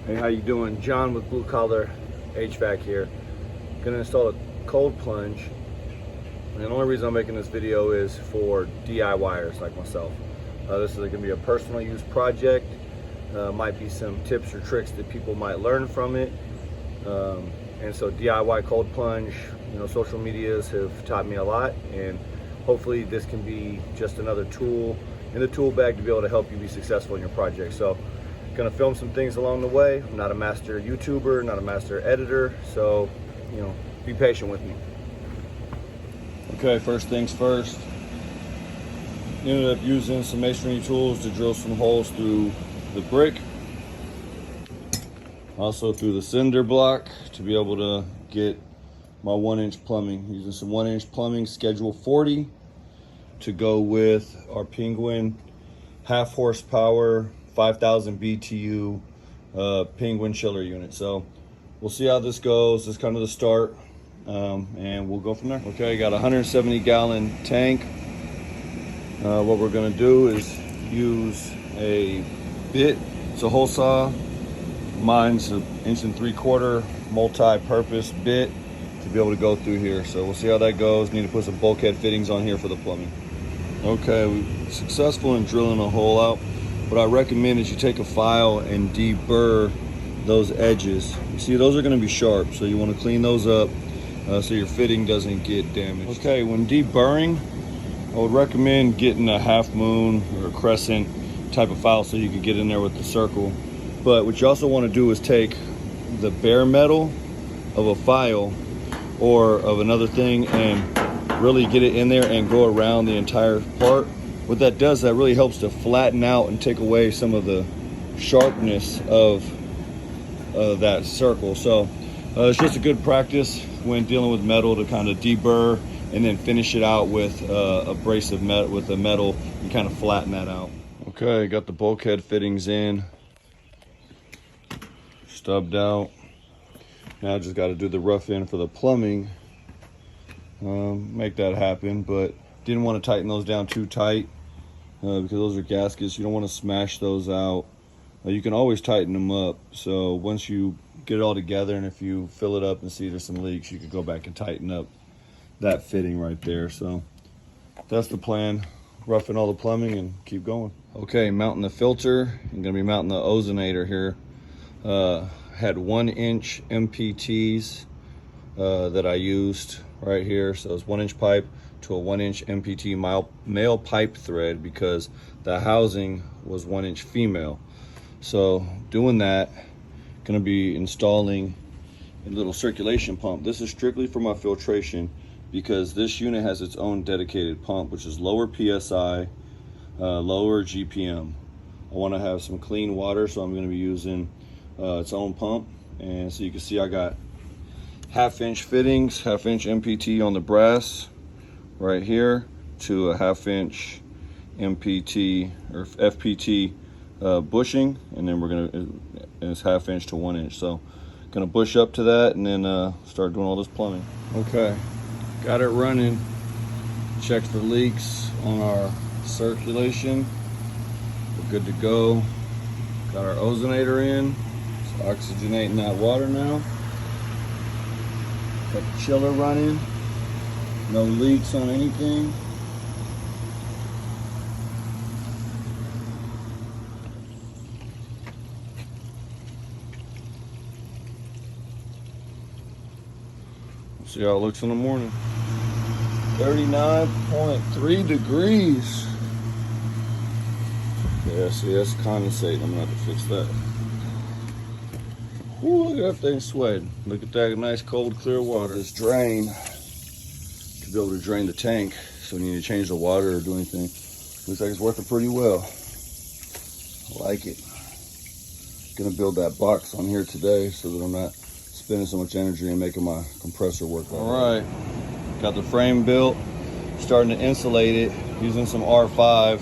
Hey, how you doing? John with Blue Collar HVAC here. Gonna install a cold plunge. And the only reason I'm making this video is for DIYers like myself. This is gonna be a personal use project. Might be some tips or tricks that people might learn from it. And so DIY cold plunge, social medias have taught me a lot, and hopefully this can be just another tool in the tool bag to be able to help you be successful in your project. So gonna film some things along the way. I'm not a master YouTuber, not a master editor, so be patient with me. Okay, first things first. Ended up using some masonry tools to drill some holes through the brick, also through the cinder block, to be able to get my 1-inch plumbing. Using some 1-inch plumbing, schedule 40, to go with our Penquin half horsepower 5,000 BTU Penquin chiller unit. So we'll see how this goes. This is kind of the start, and we'll go from there. Okay, got a 170 gallon tank. What we're gonna do is use a bit. It's a hole saw. Mine's an 1.75 inch multi-purpose bit to be able to go through here. So we'll see how that goes. Need to put some bulkhead fittings on here for the plumbing. Okay, we're successful in drilling a hole out. What I recommend is you take a file and deburr those edges. You see, those are going to be sharp, so you want to clean those up so your fitting doesn't get damaged. Okay, when deburring, I would recommend getting a half moon or a crescent type of file so you can get in there with the circle. But what you also want to do is take the bare metal of a file or of another thing and really get it in there and go around the entire part. What that does, that really helps to flatten out and take away some of the sharpness of that circle. So it's just a good practice when dealing with metal to kind of deburr and then finish it out with abrasive metal, with the metal, and kind of flatten that out. Okay, got the bulkhead fittings in, stubbed out. Now I just got to do the rough end for the plumbing, make that happen, but didn't want to tighten those down too tight because those are gaskets. You don't want to smash those out. You can always tighten them up. So once you get it all together, and if you fill it up and see there's some leaks, you could go back and tighten up that fitting right there. So that's the plan. Roughing all the plumbing and keep going. Okay, mounting the filter. I'm gonna be mounting the ozonator here. Had 1-inch MPTs that I used right here. So it's 1-inch pipe to a 1-inch MPT male pipe thread because the housing was 1-inch female. So doing that, gonna be installing a little circulation pump. This is strictly for my filtration because this unit has its own dedicated pump, which is lower PSI, lower GPM. I wanna have some clean water, so I'm gonna be using its own pump. And so you can see I got 1/2-inch fittings, 1/2-inch MPT on the brass right here to a 1/2-inch MPT or FPT bushing, and then we're gonna, and it's 1/2-inch to 1-inch. So gonna bush up to that and then start doing all this plumbing. Okay, got it running. Checked for leaks on our circulation. We're good to go. Got our ozonator in. It's oxygenating that water now. Got the chiller running. No leaks on anything. See how it looks in the morning. 39.3 degrees. Yeah, see, that's condensating. I'm gonna have to fix that. Ooh, look at that thing sweating. Look at that nice cold clear water. This drain to be able to drain the tank, so when you need to change the water or do anything, looks like it's working pretty well. I like it. Gonna build that box on here today so that I'm not spending so much energy and making my compressor work. All right, got the frame built, starting to insulate it using some R5.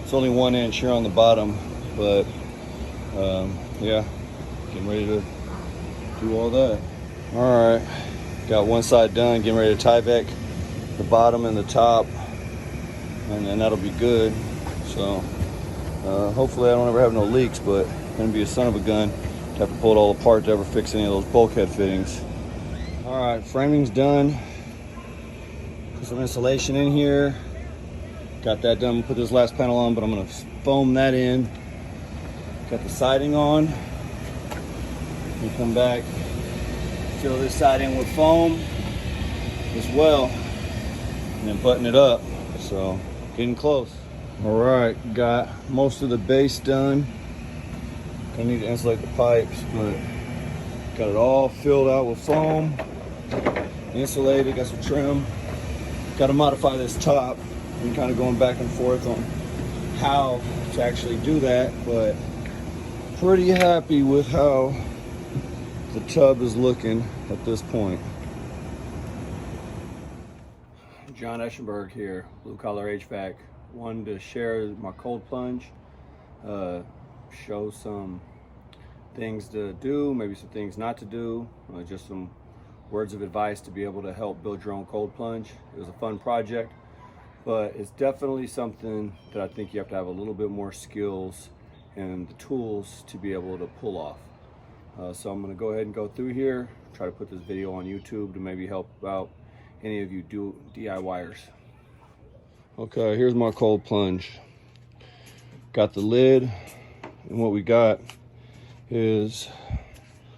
It's only 1-inch here on the bottom, but yeah, getting ready to do all that. All right, got one side done, getting ready to Tyvek the bottom and the top, and then that'll be good. So hopefully I don't ever have no leaks, but it's gonna be a son of a gun Have to pull it all apart to ever fix any of those bulkhead fittings. All right, framing's done. Put some insulation in here. Got that done. Put this last panel on, but I'm gonna foam that in. Got the siding on. We come back, fill this siding with foam as well, and then button it up. So getting close. All right, got most of the base done. Gonna need to insulate the pipes, but got it all filled out with foam, insulated, got some trim. Got to modify this top. I'm kind of going back and forth on how to actually do that, but pretty happy with how the tub is looking at this point. John Eschenberg here, Blue Collar HVAC. Wanted to share my cold plunge, show some things to do, maybe some things not to do, just some words of advice to be able to help build your own cold plunge. It was a fun project, but it's definitely something that I think you have to have a little bit more skills and the tools to be able to pull off. So I'm going to go ahead and go through here, try to put this video on YouTube to maybe help out any of you DIYers. Okay, here's my cold plunge. Got the lid, and what we got is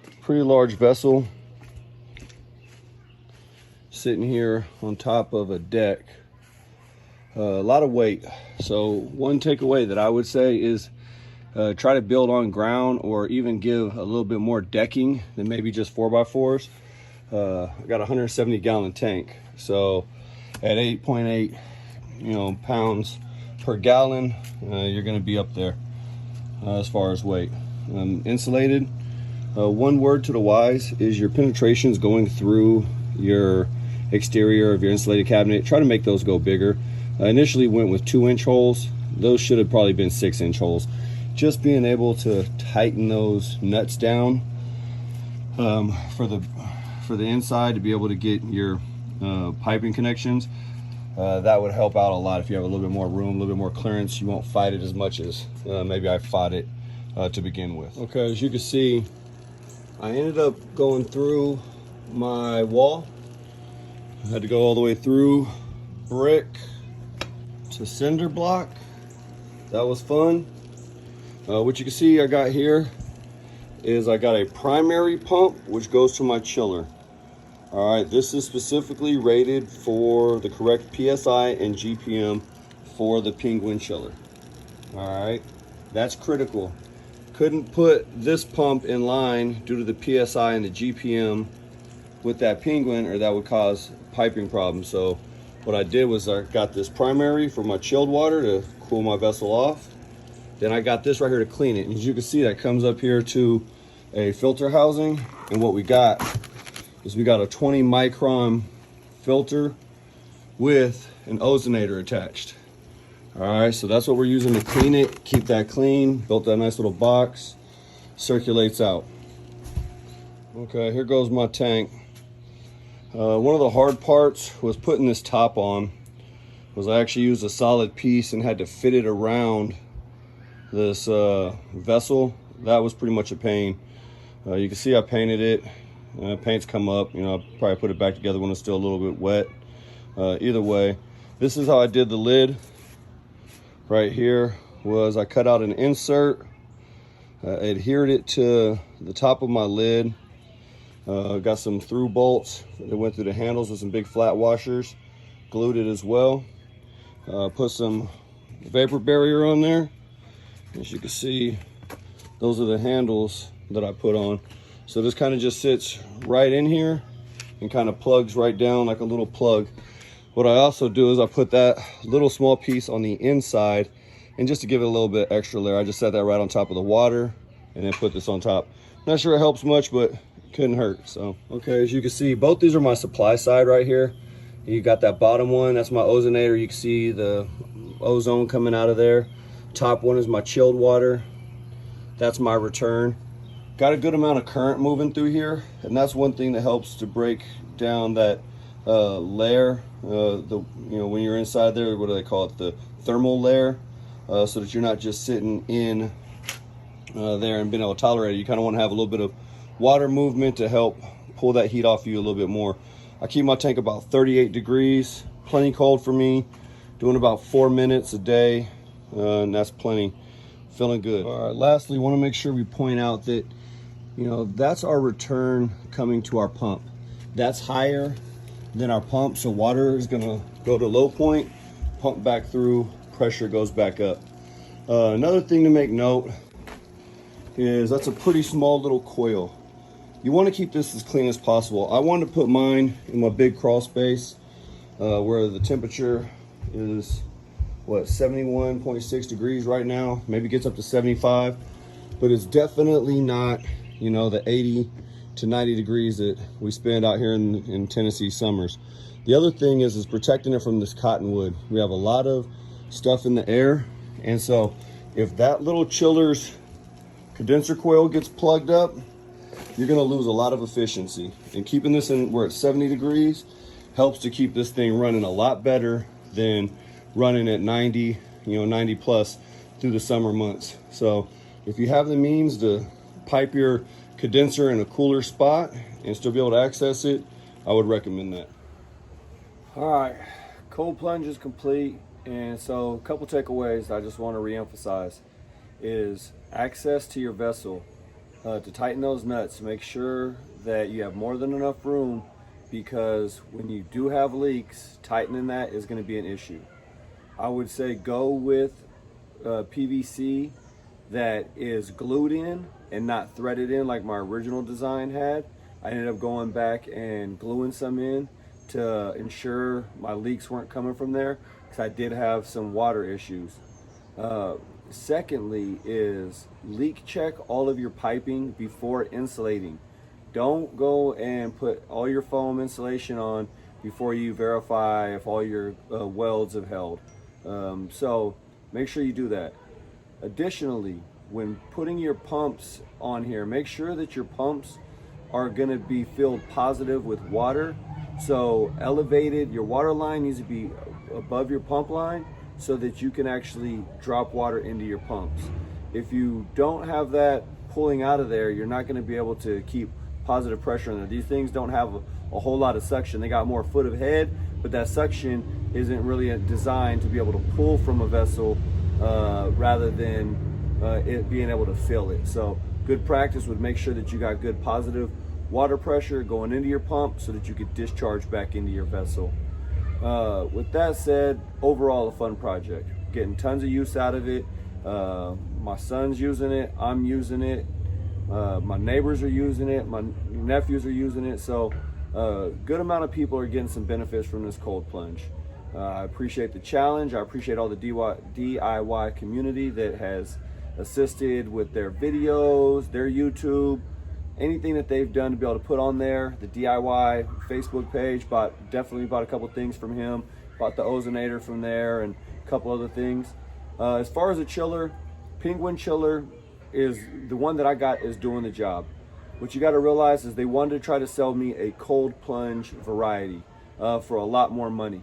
a pretty large vessel sitting here on top of a deck. A lot of weight. So one takeaway that I would say is try to build on ground, or even give a little bit more decking than maybe just 4x4s. I got a 170 gallon tank, so at 8.8 pounds per gallon, you're going to be up there as far as weight. Insulated, one word to the wise is your penetrations going through your exterior of your insulated cabinet. Try to make those go bigger. I initially went with 2-inch holes. Those should have probably been 6-inch holes. Just being able to tighten those nuts down for the inside to be able to get your piping connections, that would help out a lot. If you have a little bit more room, a little bit more clearance, you won't fight it as much as maybe I fought it to begin with. Okay, as you can see, I ended up going through my wall. I had to go all the way through brick to cinder block. That was fun. What you can see I got here is I got a primary pump which goes to my chiller. All right, this is specifically rated for the correct PSI and GPM for the Penquin chiller. All right, that's critical. Couldn't put this pump in line due to the PSI and the GPM with that Penquin, or that would cause piping problems. So what I did was I got this primary for my chilled water to cool my vessel off. Then I got this right here to clean it. And as you can see, that comes up here to a filter housing. And what we got is we got a 20 micron filter with an ozonator attached. All right, so that's what we're using to clean it, keep that clean. Built that nice little box, circulates out. Okay, here goes my tank. One of the hard parts was putting this top on. Was I actually used a solid piece and had to fit it around this vessel. That was pretty much a pain. You can see I painted it. Paint's come up. I'll probably put it back together when it's still a little bit wet. Either way, this is how I did the lid. Right here was I cut out an insert, adhered it to the top of my lid. Got some through bolts that went through the handles with some big flat washers. Glued it as well. Put some vapor barrier on there. As you can see, those are the handles that I put on. So this kind of just sits right in here and kind of plugs right down like a little plug. What I also do is I put that little small piece on the inside, and just to give it a little bit extra layer, I just set that right on top of the water and then put this on top. Not sure it helps much, but it couldn't hurt. So, okay, as you can see, both these are my supply side right here. You got that bottom one, that's my ozonator. You can see the ozone coming out of there. Top one is my chilled water. That's my return. Got a good amount of current moving through here, and that's one thing that helps to break down that layer. When you're inside there, what do they call it? The thermal layer, so that you're not just sitting in there and been able to tolerate it. You kind of want to have a little bit of water movement to help pull that heat off you a little bit more. I keep my tank about 38 degrees, plenty cold for me, doing about 4 minutes a day, and that's plenty. Feeling good. All right, lastly, want to make sure we point out that, you know, that's our return coming to our pump. That's higher than our pump, so water is gonna go to low point, pump back through, pressure goes back up. Another thing to make note is that's a pretty small little coil. You want to keep this as clean as possible. I wanted to put mine in my big crawl space where the temperature is, what, 71.6 degrees right now, maybe gets up to 75, but it's definitely not, you know, the 80 to 90 degrees that we spend out here in Tennessee summers. The other thing is protecting it from this cottonwood. We have a lot of stuff in the air, and so if that little chiller's condenser coil gets plugged up, you're gonna lose a lot of efficiency. And keeping this in where it's 70 degrees helps to keep this thing running a lot better than running at 90, you know, 90 plus through the summer months. So if you have the means to pipe your condenser in a cooler spot and still be able to access it, I would recommend that. All right, cold plunge is complete. And so a couple takeaways I just want to reemphasize is access to your vessel. To tighten those nuts, make sure that you have more than enough room, because when you do have leaks, tightening that is going to be an issue. I would say go with PVC that is glued in and not threaded in like my original design had. I ended up going back and gluing some in to ensure my leaks weren't coming from there, because I did have some water issues. Secondly is leak check all of your piping before insulating. Don't go and put all your foam insulation on before you verify if all your welds have held. So make sure you do that. Additionally, when putting your pumps on here, make sure that your pumps are going to be filled positive with water. So elevated, your water line needs to be above your pump line so that you can actually drop water into your pumps. If you don't have that pulling out of there, you're not going to be able to keep positive pressure in there. These things don't have a whole lot of suction. They got more foot of head, but that suction isn't really designed to be able to pull from a vessel rather than it being able to fill it. So good practice would make sure that you got good positive water pressure going into your pump so that you could discharge back into your vessel. With that said, overall a fun project. Getting tons of use out of it. My son's using it, I'm using it, my neighbors are using it, my nephews are using it. So good amount of people are getting some benefits from this cold plunge. I appreciate the challenge. I appreciate all the DIY community that has assisted with their videos, their YouTube, anything that they've done to be able to put on there. The DIY Facebook page, definitely bought a couple things from him. Bought the ozonator from there and a couple other things. As far as a chiller, Penquin chiller is the one that I got is doing the job. What you got to realize is they wanted to try to sell me a cold plunge variety for a lot more money.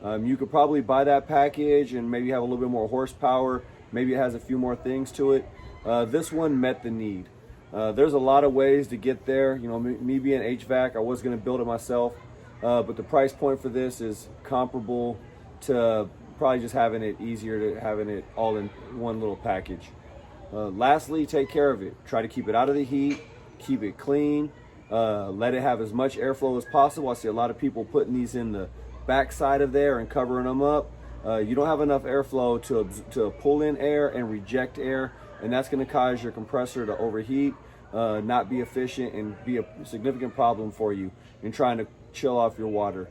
You could probably buy that package and maybe have a little bit more horsepower. Maybe it has a few more things to it. This one met the need. There's a lot of ways to get there. You know, me being HVAC, I was going to build it myself, but the price point for this is comparable to probably just having it easier to having it all in one little package. Lastly, take care of it. Try to keep it out of the heat, keep it clean, let it have as much airflow as possible. I see a lot of people putting these in the back side of there and covering them up. You don't have enough airflow to pull in air and reject air, and that's going to cause your compressor to overheat, not be efficient, and be a significant problem for you in trying to chill off your water.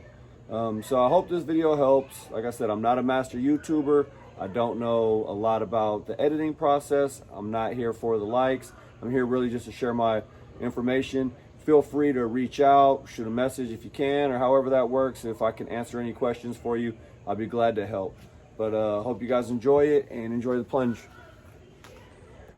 So I hope this video helps. Like I said, I'm not a master YouTuber. I don't know a lot about the editing process. I'm not here for the likes. I'm here really just to share my information. Feel free to reach out, shoot a message if you can, or however that works. If I can answer any questions for you, I'll be glad to help. But hope you guys enjoy it and enjoy the plunge.